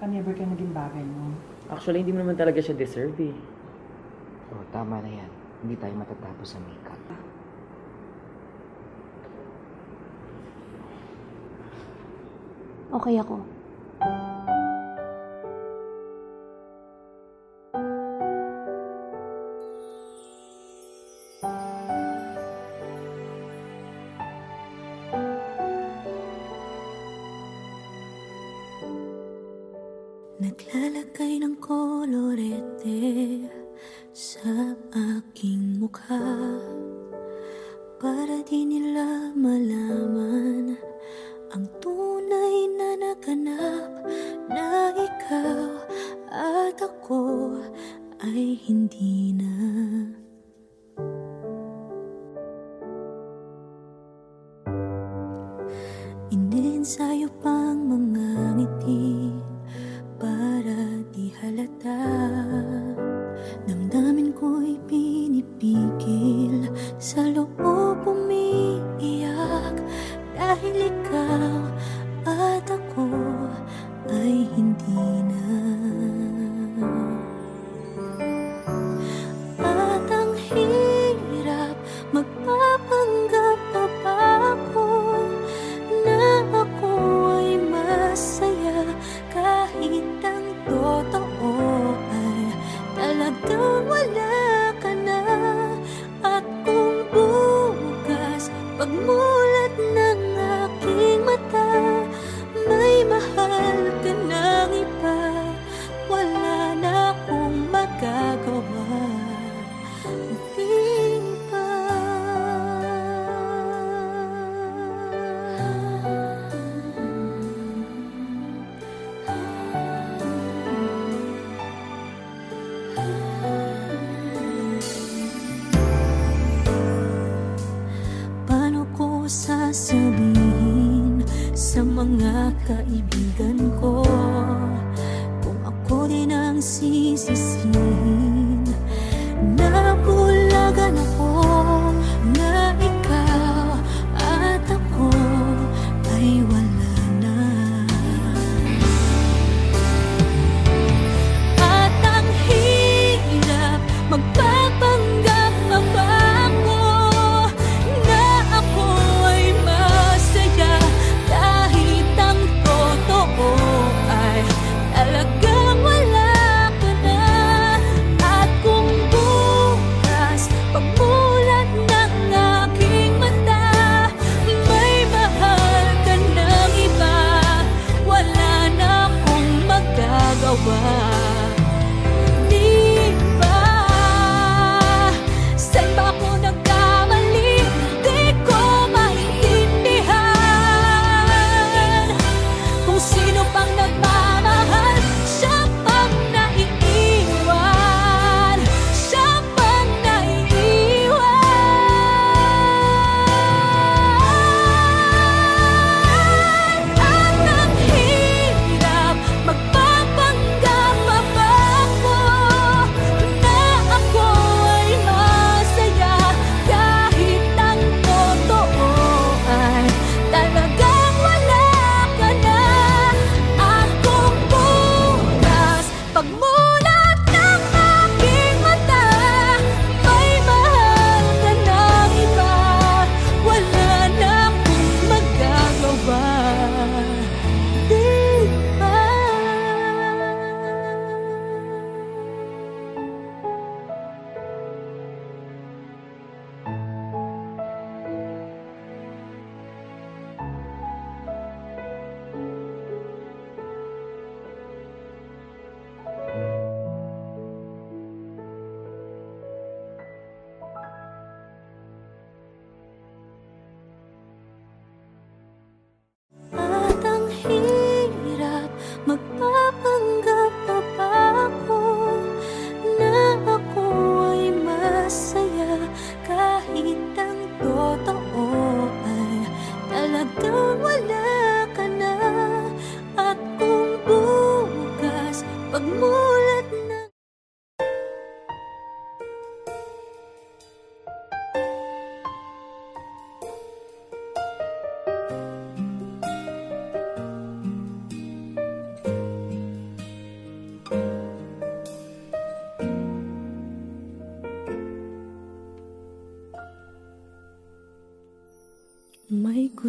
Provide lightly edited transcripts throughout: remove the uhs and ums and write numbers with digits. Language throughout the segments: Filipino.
pa-never ka naging bagay mo. Actually, hindi mo naman talaga siya deserve eh. Oh, tama na yan. Hindi tayo matatapos sa makeup. Okay ako. Naglalagay ng kolorete sa aking mukha para di nila malaman ang tunay na naganap, na ikaw at ako ay hindi na. Iniensayo pang mga ngiti para di halata. Damdamin ko'y pinipigil, sa loob umiiyak, dahil ikaw at ako ay hindi na. At ang hirap, magpapanggap pa ba ako na ako ay masaya, kahit ang totoo ay talagang wala ka na. At kung bukas pagmulat ng aking mata, may mahal ka ng iba, wala na akong magagawa. Di ba? Paano ko sasabihin sa mga kaibigan ko kung ako din ang sisisihin? Nabulagan ako na ikaw at ako ay wala na. At ang hirap, magpapanggap pa ba ako na ako ay masaya, kahit ang totoo ay talagang wala ka na. At kung bukas pagmulat ng aking mata, may mahal ka ng iba, wala na akong magagawa. Di ba? Saan ba ako nagkamali? Di ko maintindihan. Kung sino pang nagmamahal, siya pang naiiwan, siya pang naiiwan. At ang hirap, magpapanggap pa ba ako na ako ay masaya, kahit ang totoo ay talagang wala ka na. At kung bukas pagmulat ng aking mata, may mahal ka ng iba, wala na akong magagawa. Di ba? At ang hirap, magpapanggap pa ba ako na ako ay masaya, kahit ang totoo ay talagang wala ka na. At kung bukas pagmulat ng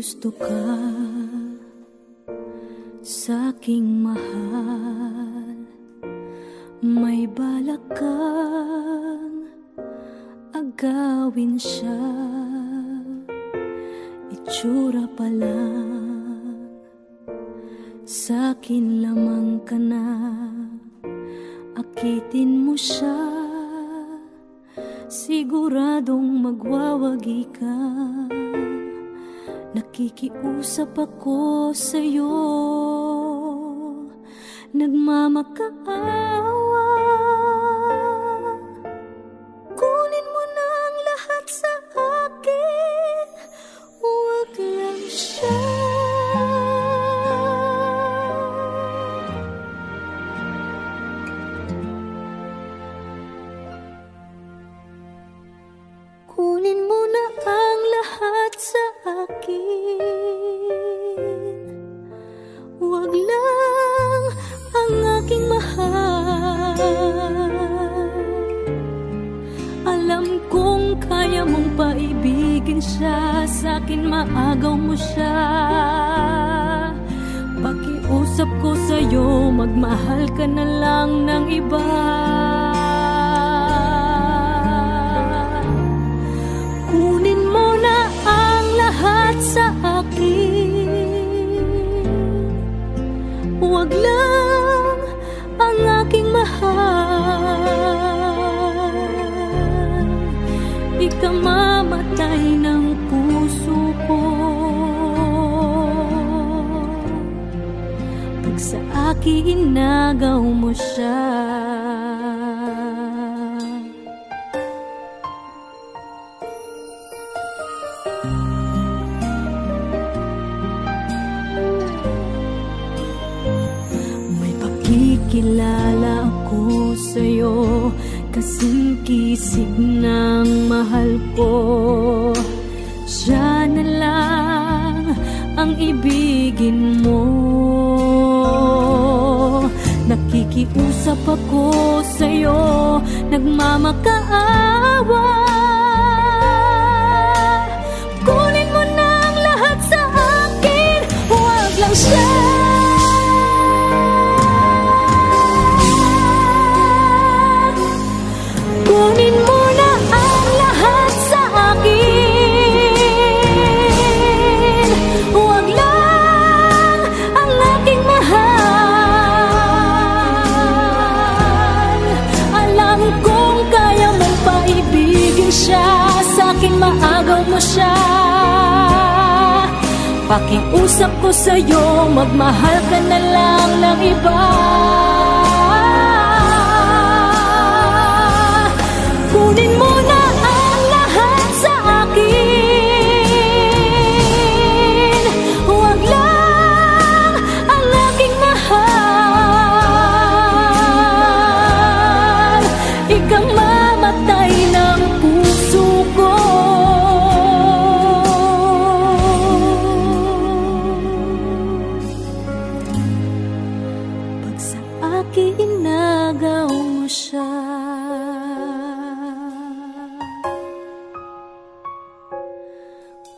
gusto ka sa'king mahal, may balak kang agawin siya. Itsura pa lang, sa'kin lamang ka na. Akitin mo siya, siguradong magwawagi ka. Nakikiusap ako sa'yo, nagmamakaawa. Kunin mo na ang lahat sa akin, huwag lang siya. Kunin mo na ang lahat sa akin, huwag lang ang aking mahal. Alam kong kaya mong paibigin siya, sa'kin maagaw mo siya. Pakiusap ko sa'yo, magmahal ka na lang ng iba. Kunin mo na ang lahat sa akin, huwag lang ang aking mahal. Ikamamatay ng puso ko pag sa akin inagaw mo siya. Kilala ako sa'yo, kasing kisig ng mahal ko. Siya na lang ang ibigin mo. Nakikiusap ako sa'yo, nagmamakaawa. Kunin mo na ang lahat sa akin, huwag lang siya. Kunin mo na ang lahat sa akin, huwag lang ang aking mahal. Alam kong kaya mong paibigin siya, sa'kin maagaw mo siya. Pakiusap ko sa'yo, magmahal ka na lang ng iba. Kunin mo na ang lahat sa akin, huwag lang ang aking mahal. Ikamamatay ng puso ko pag sa akin inagaw mo siya.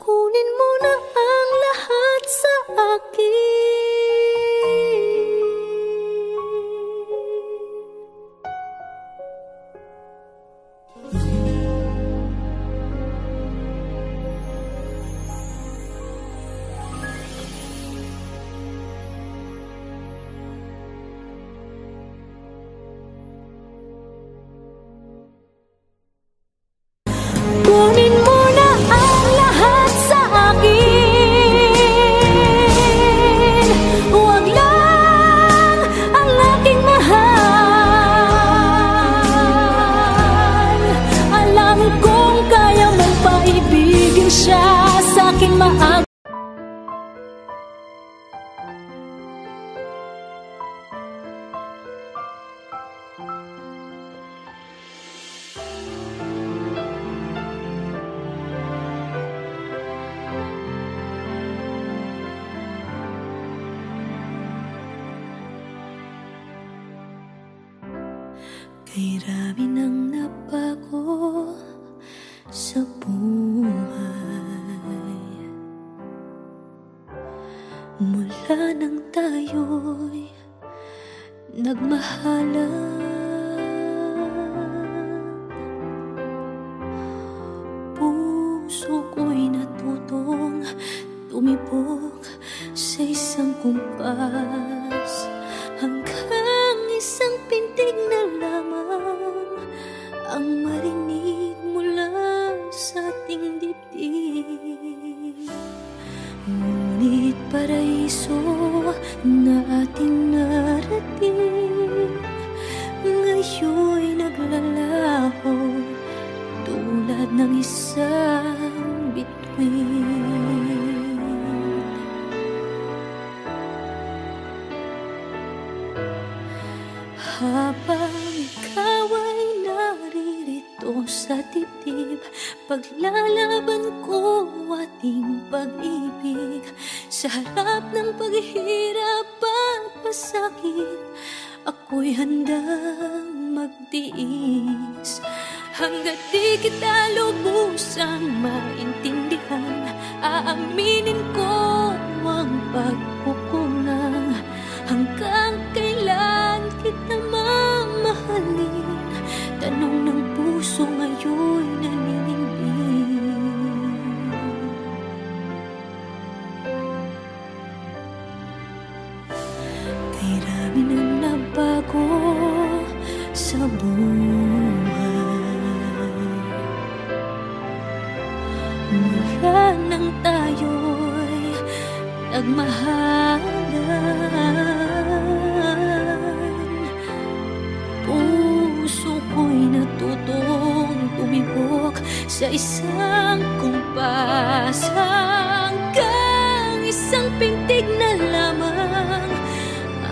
Kunin mo na ang lahat sa akin. Kunin mo na ang lahat sa akin, huwag lang ang aking mahal. Alam kong kaya mong paibigin siya, sa'kin maagaw. Kay rami ng nabago sa buhay, tayo'y nagmahalan. Puso ko'y natutong tumibok sa isang kumpas, hanggang isang pintig na lamang ang marinig mula sa ating dibdib. Ngunit paraiso na ating narating ngayon'y naglalaho tulad ng isang bituin. Habang ikaw ay naririto sa dibdib, paglalaban ko ating pag-ibig. Sa harap ng paghihirap at pasakit, ako'y handang magtiis. Hanggat di kita lubusang maintindihan, aaminin ko ang pagkukulang. Hanggang kailan kita mamahalin? Tanong ng puso ngayon'y naninindig. Kay rami nang nabago sa buhay, mula nang tayo'y nagmahalan. Puso ko'y natutong tumibok sa isang kumpas, hanggang isang pintig na lamang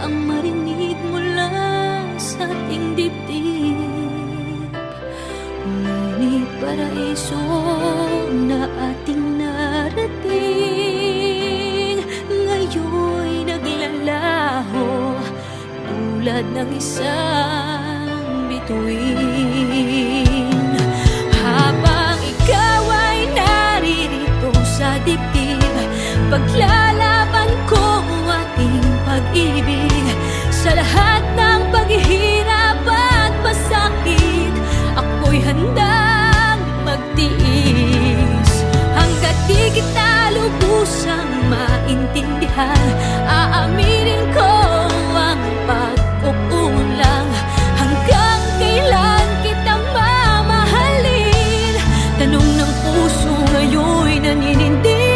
ang marinig mula sa ating dibdib. Ngunit paraiso na ating narating ngayon'y naglalaho tulad ng isang bituin. Habang ikaw ay naririto sa dibdib, paglalaban ko ating pag-ibig. Sa lahat ng paghihirap at pasakit, ako'y handang magtiis. Hanggat di kita lubusang maintindihan, aaminin ko ang pagkukulang. Hanggang kailan kita mamahalin? Tanong ng puso ngayon'y naninindig.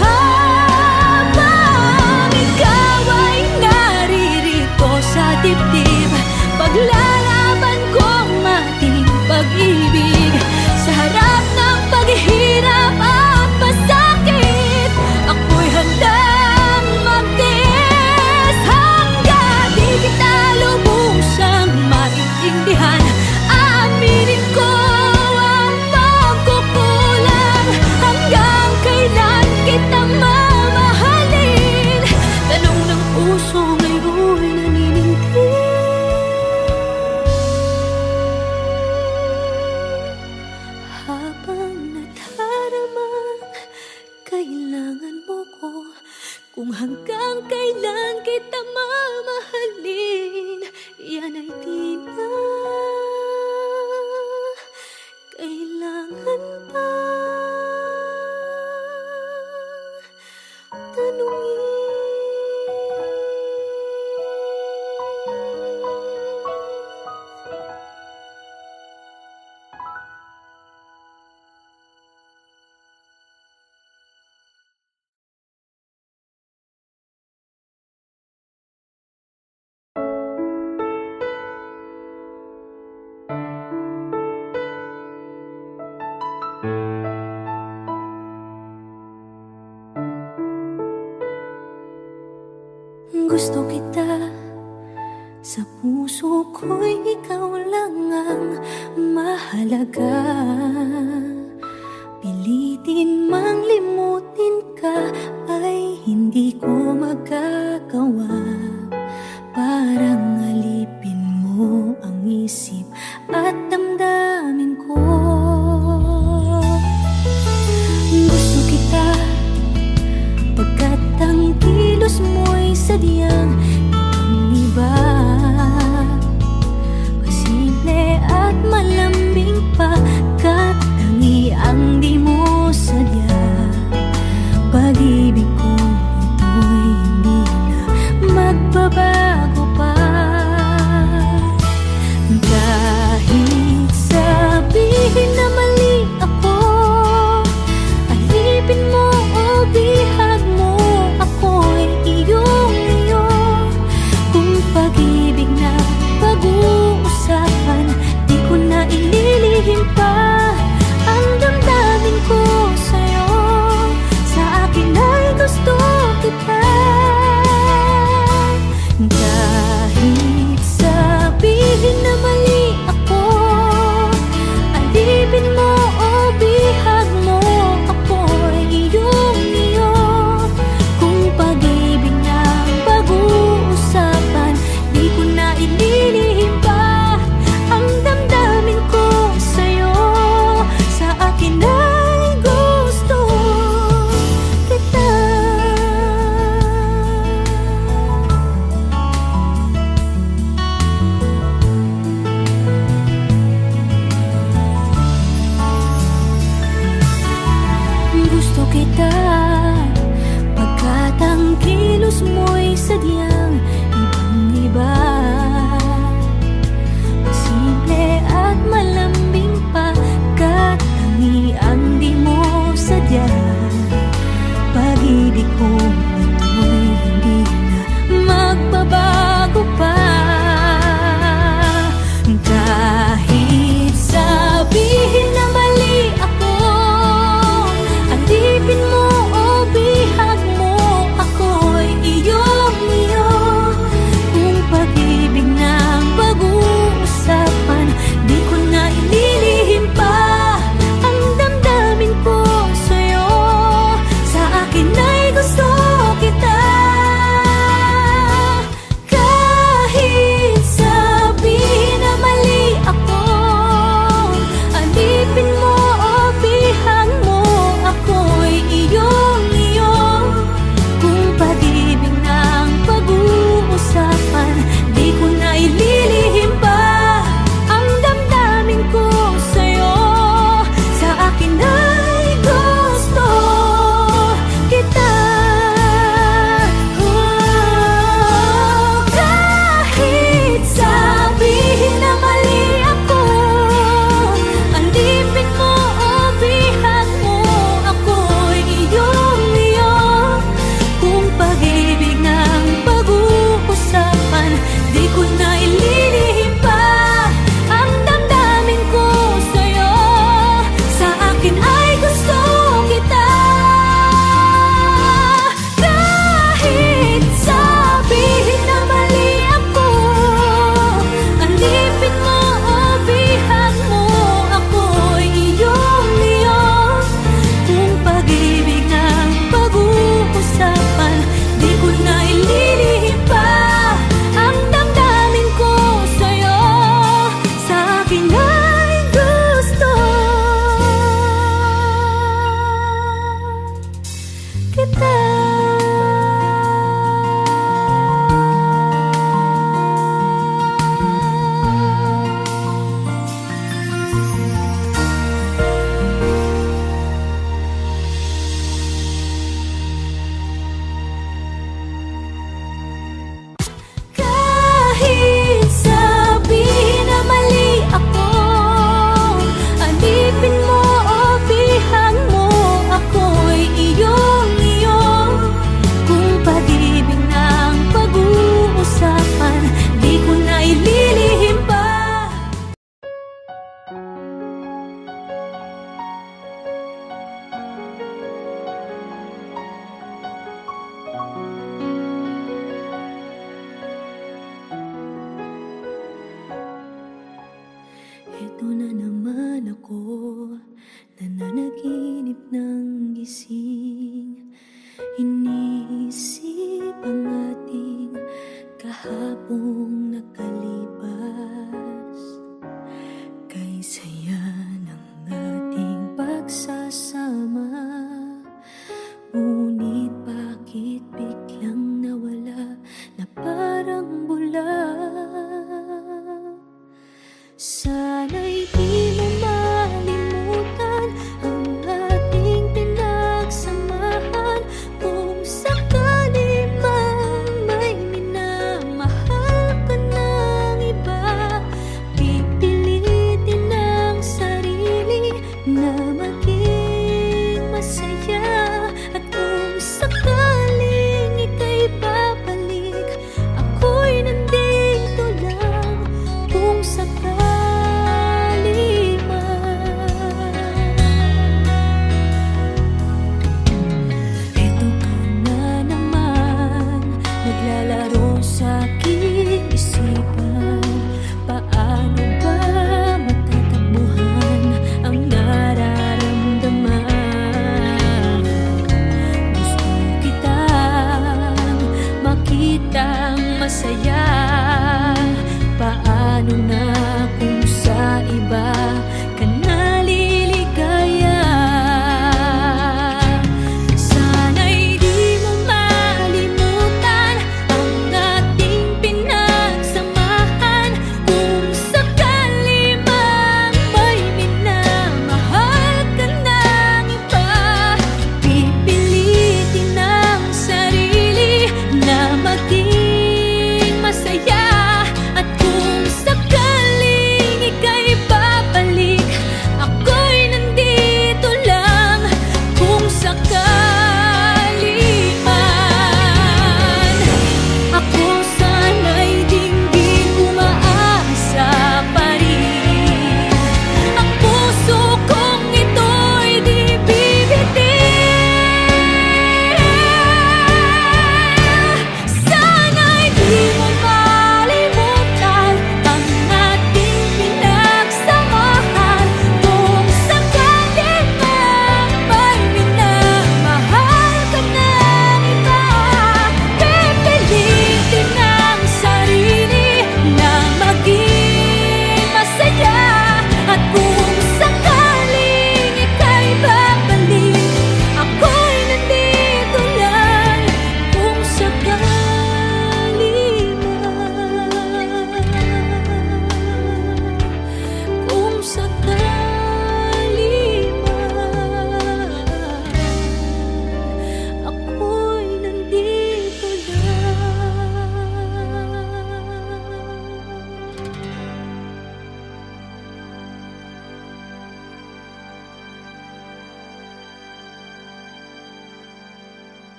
Habang ikaw ay naririto sa dibdib, paglalaban ko ang ating pag-ibig. Sa harap ng paghihirap at pasakit, ako'y handang magtiis. Hanggang di kita lubusang maintindihan, aaminin ko ang pagkukulang. Hanggang kailan kita mamahalin? Tanong ng puso ngayon'y naninindig. Habang nadaramang kailangan mo ko, kung hanggang kailan kita mamahalin, yan ay di na kailangan pa tanungin. Gusto kita, sa puso ko'y ikaw lang ang mahalaga. Pilitin mang limutin ka ay hindi ko magagawa. Parang alipin mo ang isip at damdamin ko. pag-ibig kong ito'y hindi na magbabago pa. Kahit sabihin na mali ako, alipin mo o bihag mo, ako'y iyong-iyo. Kung pag-ibig na pag-uusapan, di ko na ililihim pa ang damdamin ko sa'yo. Sa akin ay gusto kita. Kahit sabihin na mali ako, alipin mo o bihag mo, ako'y iyong-iyo. Kung pag-ibig na pag-uusapan, di ko na ililihim pa ang damdamin ko sa'yo. Sa akin ay gusto kita. Gusto kita pagkat ang kilos mo'y sadyang ibang-iba. Simple at malambing pagkat tangiang di mo sadya. Pag-ibig kong ito'y hindi na magbabago pa. Kahit sabihin na mali ako, alipin mo o bihag mo, ako'y iyong-iyo.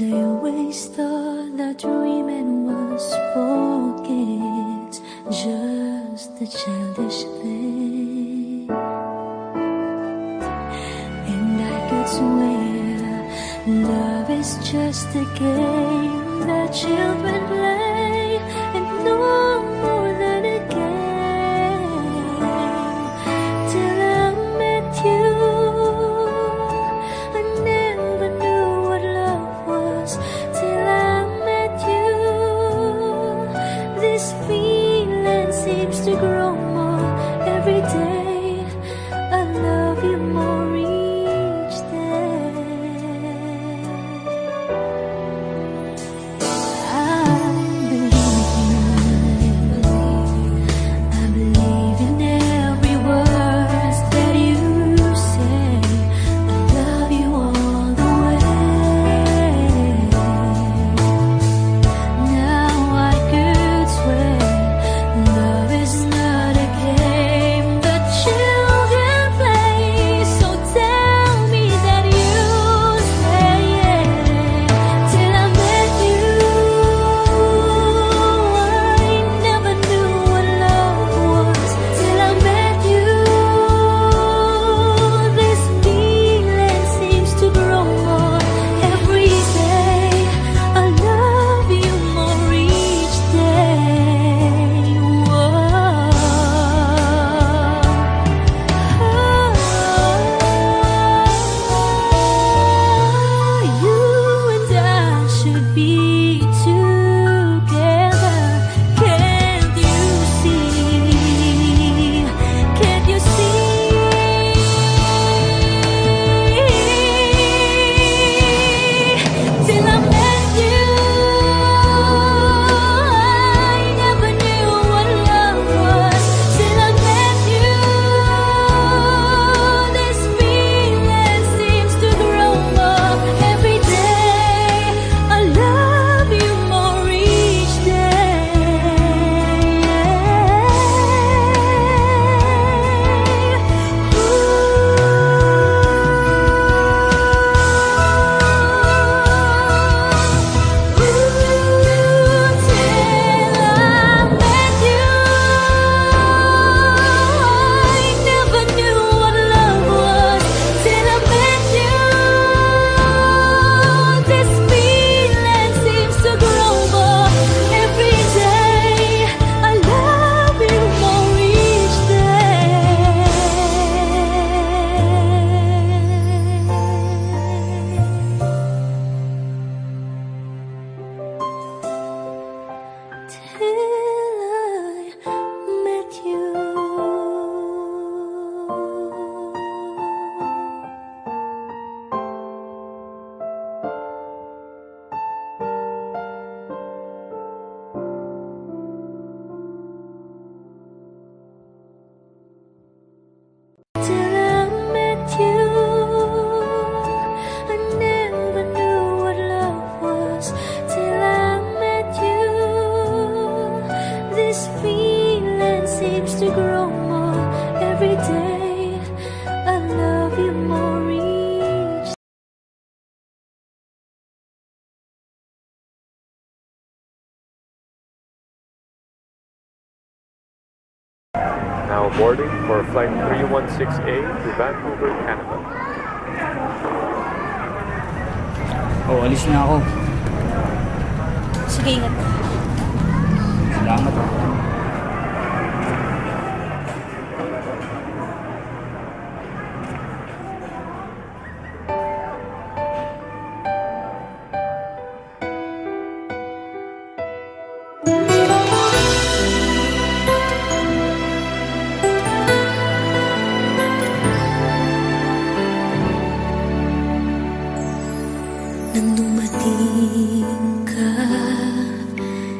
'cause I always thought that dreaming was for kids, just a childish thing. And I could swear love is just a game that children play, and no more than a game. Till I met you, I never knew what love was. Till I met you, this feeling seems to grow more every day. I love you more each day. I believe in every word that you say. I love you all the way. Now I could swear love is not a game that children play. So tell me that you stay. Till I met you, I never knew what love was. Till I met you, this feeling seems to grow more every day. I love you more each day. You and I should be together. Can't you see? Can't you see? Till I met you, I never knew what love was. Till I met you, this feeling seems to grow more every day. I love you more each Till I met you, I never knew what love was. Till I met you, this feeling seems to grow more every day. I love you more each. Now boarding for flight 316A to Vancouver, Canada. Oh, alis na ako. Sige, ingat. Salamat. Nang dumating ka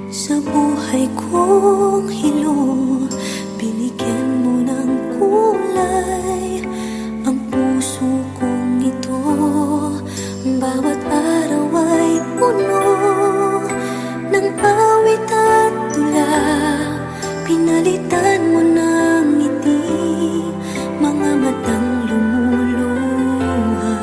sa buhay kong hilo, binigyan mo ng kulay ang puso kong ito. Bawat araw ay puno ng awit at tula. Pinalitan mo ng ngiti mga matang lumuluha.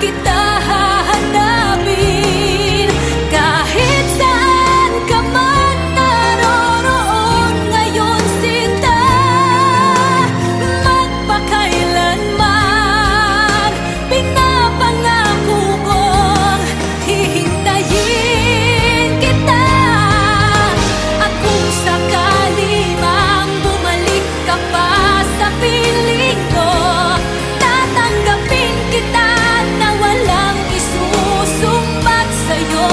kita hahanapin. Kahit saan ka man naroroon ngayon, sinta, magpakailanman pinapangako kong hihintayin kita. At kung sakali mang bumalik ka pa sa piling ko, tatanggapin kita na walang isusumbat sa'yo.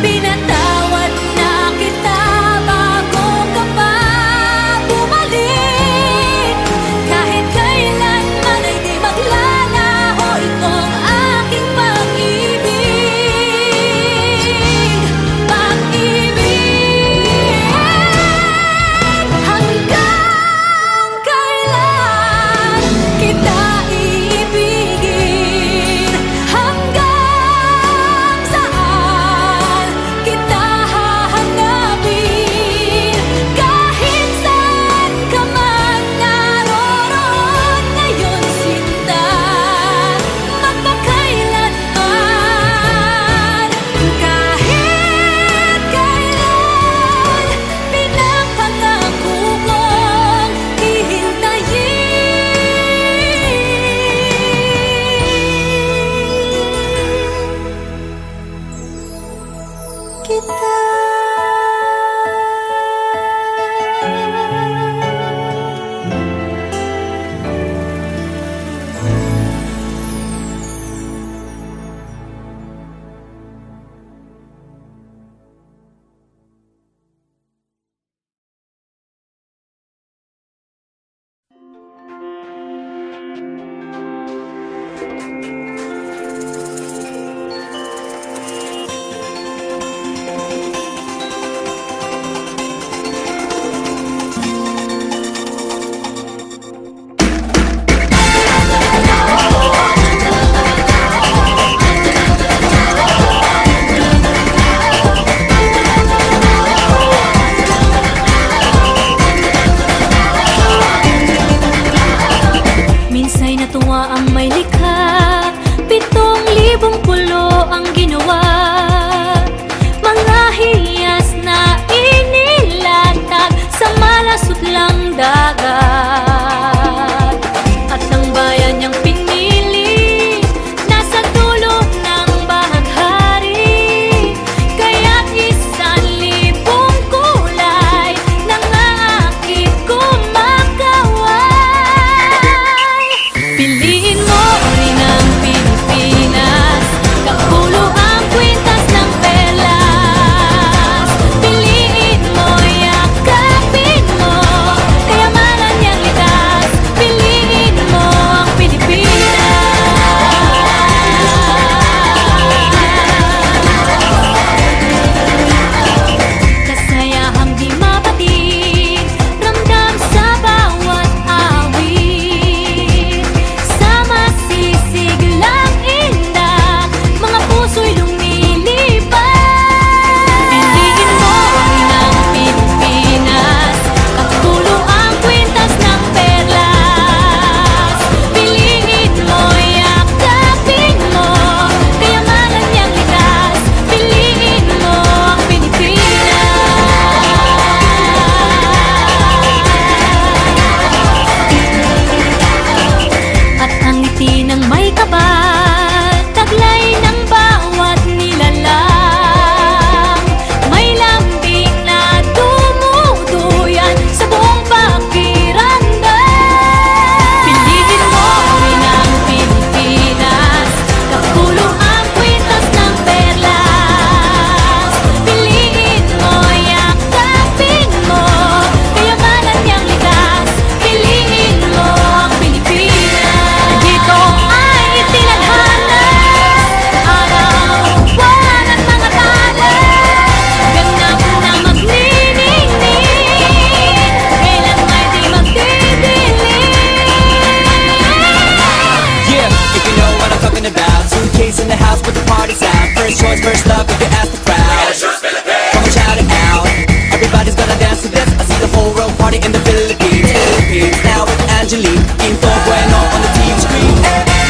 Pinatawad na kita bago ka pa bumalik. Kahit kailanman ay di maglalaho itong aking pag-ibig. Pag-ibig. Hanggang kailan kita iibigin? Hanggang saan kita hahanapin? Kahit saan ka man naroroon ngayon, sinta, magpakailanman. Kahit kailan pinapangako kong hihintayin kita. Minsa'y natuwa ang may likha, 7,000 pulo ang ginawa. Mga hiyas na inilatag sa malasot lang dagat. At ang bayan niyang pinili nasa dulo ng bahaghari. Kaya't 1,000 kulay nangangakit kumakaway. Piliin mo rin ang Pilipinas, kapulo ang kwintas ng perlas. Piliin mo, yakapin mo, kayamanan niyang likas. Piliin mo ang Pilipinas. Kasayahang di mapatid, ramdam sa bawat awit. Sa masisiglang indak, mga puso'y lumilipad. Piliin mo rin ang Pilipinas, kapulo ang kwintas ng perlas. Piliin mo, yakapin mo, kayamanan niyang likas. Piliin mo ang Pilipinas. At ang ngiti ng may kapal, taglay ng bawat nilalang. May lambing na dumuduyan sa buong pakiramdam. Piliin mo rin ang Pilipinas, kapulo ang kwintas ng perlas. Piliin mo, yakapin mo, kayamanan niyang likas. Piliin mo ang Pilipinas. Dito ay itinadhana, araw-buwan at mga palad. Ganap na magniningning, kailan may di magdidilim. Yeah, if you know what I'm talking about. Suitcase in the house with the party's out. First choice, first love, if you ask the crowd. Come on, shout it out. Everybody's gonna dance to this. I see the whole world party in the Philippines. Now with Angelique, Info Bueno on the TV screen.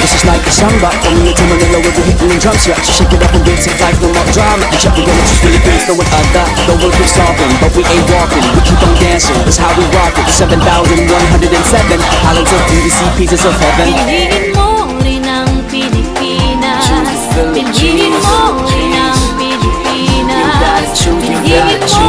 This is like Samba from here to Manila, we'll be hitting the drum scratch. Shake it up and get some life, no more drama. And check, we're gonna choose Philippines, throwing a dot. The world keeps talking, but we ain't walking. We keep on dancing, that's how we rock it. 7,107 islands of beauty, pieces of heaven. Piliin mo rin ang Pilipinas. Piliin mo rin ang Pilipinas. Piliin mo